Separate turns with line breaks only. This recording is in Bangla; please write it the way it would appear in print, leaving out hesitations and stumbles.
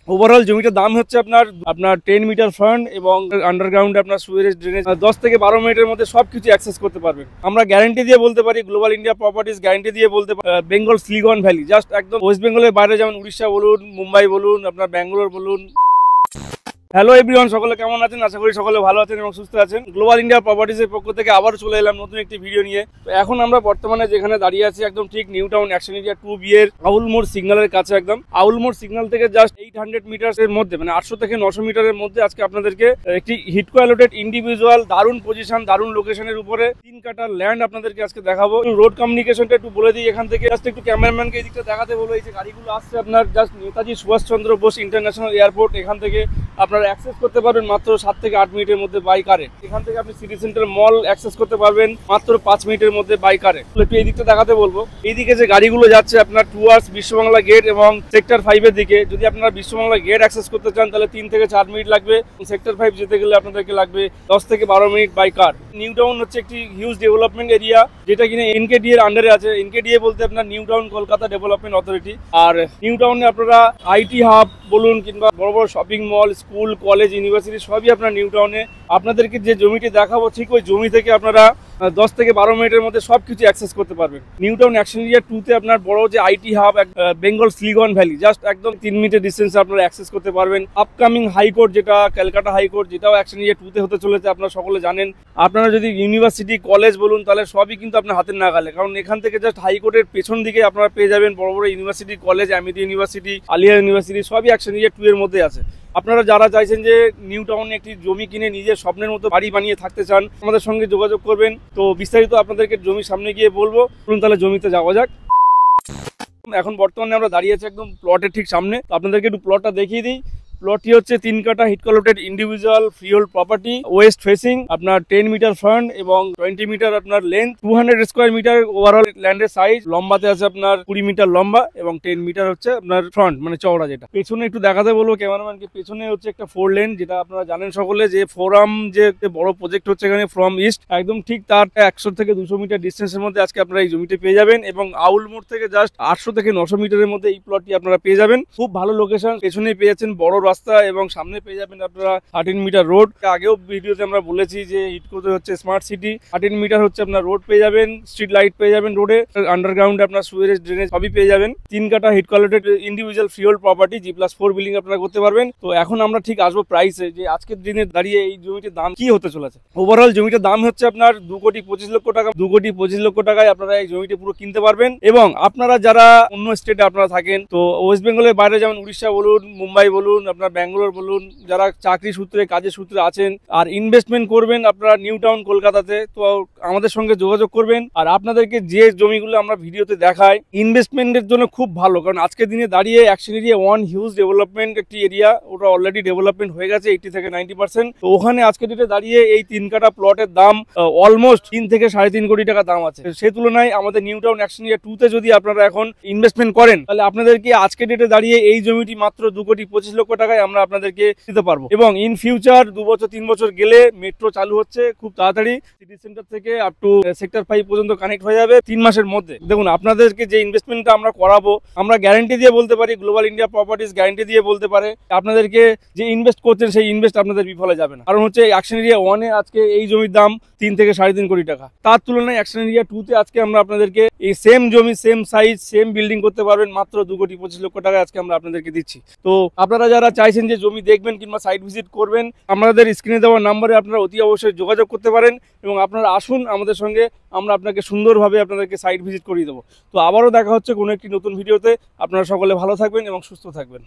ওভারঅল জমিটার দাম হচ্ছে আপনার 10 মিটার ফ্রন্ট এবং আন্ডারগ্রাউন্ডে আপনার সুয়েজ ড্রেনেজ 10 থেকে 12 মিনিটের মধ্যে সবকিছু অ্যাক্সেস করতে পারবেন। আমরা গ্যারান্টি দিয়ে বলতে পারি, গ্লোবাল ইন্ডিয়া প্রপার্টিজ গ্যারান্টি দিয়ে বলতে পারি, বেঙ্গল সিলিকন ভ্যালি জাস্ট একদম ওয়েস্ট বেঙ্গলের বাইরে, যেমন উড়িষ্যা বলুন, মুম্বাই বলুন, আপনার ব্যাঙ্গালোর বলুন। হ্যালো এভরিওয়ান, সকলে কেমন আছেন? আশা করি সকলে ভালো আছেন এবং সুস্থ আছেন। গ্লোবাল ইন্ডিয়া প্রপার্টিজের পক্ষ থেকে আবার চলে এলাম নতুন একটি ভিডিও নিয়ে। তো এখন আমরা বর্তমানে যেখানে দাঁড়িয়ে আছি একদম ঠিক new town action area 2B এর আউল মোড় সিগন্যালের কাছে, একদম আউল মোড় সিগন্যাল থেকে জাস্ট 800 মিটারের মধ্যে, মানে 800 থেকে 900 মিটারের মধ্যে আজকে আপনাদেরকে একটি হিটকো অ্যালোটেড ইন্ডিভিজুয়াল দারুণ পজিশন, দারুণ লোকেশনের উপরে 3 কাটা ল্যান্ড আপনাদেরকে আজকে দেখাবো। রোড কমিউনিকেশনটা একটু বলে দিই, এখান থেকে জাস্ট একটু ক্যামেরাম্যানকে এই দিকটা দেখাতে বলবো। এই যে গাড়িগুলো আসছে আপনার just Netaji Subhas Chandra Bose international airport, এখান থেকে আপনারা অ্যাক্সেস করতে পারবেন মাত্র 7 থেকে 8 মিনিটের মধ্যে বাই কারে। এখান থেকে আপনি সিটি সেন্টার মল অ্যাক্সেস করতে পারবেন মাত্র 5 মিনিটের মধ্যে বাই কারে। একটু এই দিকটা দেখাতে বলবো। এইদিকে যে গাড়িগুলো যাচ্ছে আপনার টুয়ার্ডস বিশ্ববাংলা গেট এবং সেক্টর 5 এর দিকে, যদি আপনারা বিশ্ববাংলা গেট অ্যাক্সেস করতে চান তাহলে 3 থেকে 4 মিনিট লাগবে। সেক্টর 5 যেতে গেলে আপনাদেরকে লাগবে 10 থেকে 12 minute by car. New Town হচ্ছে একটি হিউজ ডেভেলপমেন্ট এরিয়া, যেটা কিনা এনকেডি এর আন্ডারে আছে। এনকেডিএ বলতে আপনার new town Kolkata development authority. আর নিউ টাউনে আপনারা আইটি হাব বলুন কিংবা বড় বড় shopping mall, school, college, university সবই আপনার নিউ টাউনে। আপনাদেরকে যে জমিটি দেখাবো ঠিক ওই জমি থেকে আপনারা 10 থেকে 12 মিনিটের মধ্যে সবকিছু অ্যাক্সেস করতে পারবেন। নিউ টাউন অ্যাকশন এরিয়া 2 তে আপনার বড় যে IT hub, Bengal Silicon Valley just একদম 3 মিনিটের ডিস্টেন্সে আপনারা অ্যাক্সেস করতে পারবেন। আপকামিং হাইকোর্ট, যেটা ক্যালকাটা হাইকোর্ট, যেটাও অ্যাকশন এরিয়া 2 তে হতে চলেছে, আপনারা সকলে জানেন। আপনারা যদি ইউনিভার্সিটি, কলেজ বলুন, তাহলে সবই কিন্তু আপনার হাতের নাগালে, কারণ এখান থেকে জাস্ট হাইকোর্টের পেছন দিকে আপনারা পেয়ে যাবেন বড় বড় university, college, Amity university, Aliah university সবই অ্যাকশন এরিয়া 2 এর মধ্যে আছে। আপনারা যারা চাইছেন যে নিউ টাউনে একটি জমি কিনে নিজের স্বপ্নের মতো বাড়ি বানিয়ে থাকতে চান, আমাদের সঙ্গে যোগাযোগ করবেন। তো বিস্তারিত আপনাদেরকে জমির সামনে গিয়ে বলবো। চলুন তাহলে জমিতে যাওয়া যাক। এখন বর্তমানে আমরা দাঁড়িয়ে আছি একদম প্লটের ঠিক সামনে। তো আপনাদেরকে একটু প্লটটা দেখিয়ে দিই। প্লটটি হচ্ছে 3 কাটা হিটকো allotted individual freehold property, west facing, আপনার 10 মিটার ফ্রন্ট এবং 20 মিটার আপনার লেন্থ, 200 স্কোয়ার মিটার ওভারঅল ল্যান্ডের সাইজ। লম্বাতে আছে আপনার 20 মিটার লম্বা এবং 10 মিটার হচ্ছে আপনার ফ্রন্ট, মানে চওড়া যেটা। পেছনে একটু দেখাতে বলবো ক্যামেরাম্যানকে। পেছনে হচ্ছে একটা 4 লেন, যেটা আপনারা জানেন সকলে, যে ফোরাম যে বড় প্রজেক্ট হচ্ছে এখানে ফ্রম ইস্ট, একদম ঠিক তার 100 থেকে 200 মিটার ডিস্টেন্সের মধ্যে আজকে আপনারা এই জমিটি পেয়ে যাবেন। এবং আউল মোড় থেকে জাস্ট 800 থেকে 900 মিটারের মধ্যে এই প্লটটি আপনারা পেয়ে যাবেন। খুব ভালো লোকেশন, পেছনে পেয়ে যাচ্ছেন বড় রাস্তা এবং সামনে পেয়ে যাবেন আপনারা 13 মিটার রোড। আগেও ভিডিওতে আমরা বলেছি যে হিটকোতে হচ্ছে স্মার্ট সিটি, 13 মিটার হচ্ছে আপনার রোড পেয়ে যাবেন, স্ট্রিট লাইট পেয়ে যাবেন রোডে, আন্ডারগ্রাউন্ডে আপনার সুয়েজ ড্রেনেজ সবই পেয়ে যাবেন। 3 কাটা হিটকো allotted individual freehold property, G+4 building আপনারা করতে পারবেন। তো এখন আমরা ঠিক আসবো প্রাইসে, যে আজকের দিনে দাঁড়িয়ে এই জমিটির দাম কি হতে চলেছে। ওভারঅল জমিটার দাম হচ্ছে আপনার 2,25,00,000 টাকা। 2,25,00,000 টাকায় আপনারা এই জমিটি পুরো কিনতে পারবেন। এবং আপনারা যারা অন্য স্টেটে আপনারা থাকেন, তো ওয়েস্ট বেঙ্গলের বাইরে যেমন উড়িষ্যা বলুন, মুম্বাই বলুন, আপনার ব্যাঙ্গালোর বলুন, যারা চাকরি সূত্রে, কাজের সূত্রে আছেন আর ইনভেস্টমেন্ট করবেন আপনারা নিউ টাউন কলকাতাতে, তো আমাদের সঙ্গে যোগাযোগ করবেন। আর আপনাদেরকে যে জমিগুলো আমরা ভিডিওতে দেখাই ইনভেস্টমেন্টের জন্য খুব ভালো, কারণ আজকের দিনে দাঁড়িয়ে অ্যাকশন এরিয়া 1 হিউজ ডেভেলপমেন্ট একটি এরিয়া, ওটা অলরেডি ডেভেলপমেন্ট হয়ে গেছে 80 থেকে 90%। তো ওখানে আজকের দিনে দাঁড়িয়ে এই 3 কাটা প্লটের দাম অলমোস্ট 3 থেকে 3.5 কোটি টাকা দাম আছে। সেই তুলনায় আমাদের নিউ টাউন অ্যাকশন এরিয়া 2 তে যদি আপনারা এখন ইনভেস্টমেন্ট করেন, তাহলে আপনাদেরকে আজকের ডেটে দাঁড়িয়ে এই জমিটি মাত্র 2,25,00,000 টাকায় আমরা আপনাদেরকে দিতে পারবো। এবং ইন ফিউচার 2 বছর 3 বছর গেলে মেট্রো চালু হচ্ছে খুব তাড়াতাড়ি, সিটি সেন্টার থেকে আপ টু সেক্টর 5 পর্যন্ত কানেক্ট হয়ে যাবে 3 মাসের মধ্যে। দেখুন, আপনাদেরকে যে ইনভেস্টমেন্টটা আমরা করাবো, আমরা গ্যারান্টি দিয়ে বলতে পারি, গ্লোবাল ইন্ডিয়া প্রপার্টিজ গ্যারান্টি দিয়ে বলতে পারে, আপনাদেরকে যে ইনভেস্ট করছেন সেই ইনভেস্ট আপনাদের বিফলে যাবে না। কারণ হচ্ছে অ্যাকশন এরিয়া 1 এ আজকে এই জমির দাম 3 থেকে 3.5 কোটি টাকা। তার তুলনায় অ্যাকশন এরিয়া 2 তে আজকে আমরা আপনাদেরকে এই সেম জমি, সেম সাইজ, সেম বিল্ডিং করতে পারবেন মাত্র 2,25,00,000 টাকায় আজকে আমরা আপনাদেরকে দিচ্ছি। তো আপনারা যারা চাইছেন যে জমি দেখবেন কিংবা সাইট ভিজিট করবেন, আমাদের স্ক্রিনে দেওয়া নাম্বারে আপনারা অতি অবশ্যই যোগাযোগ করতে পারেন এবং আপনারা আসুন আমাদের সঙ্গে, আমরা আপনাকে সুন্দরভাবে আপনাদেরকে সাইট ভিজিট করিয়ে দেবো। তো আবারও দেখা হচ্ছে কোনো একটি নতুন ভিডিওতে। আপনারা সকলে ভালো থাকবেন এবং সুস্থ থাকবেন।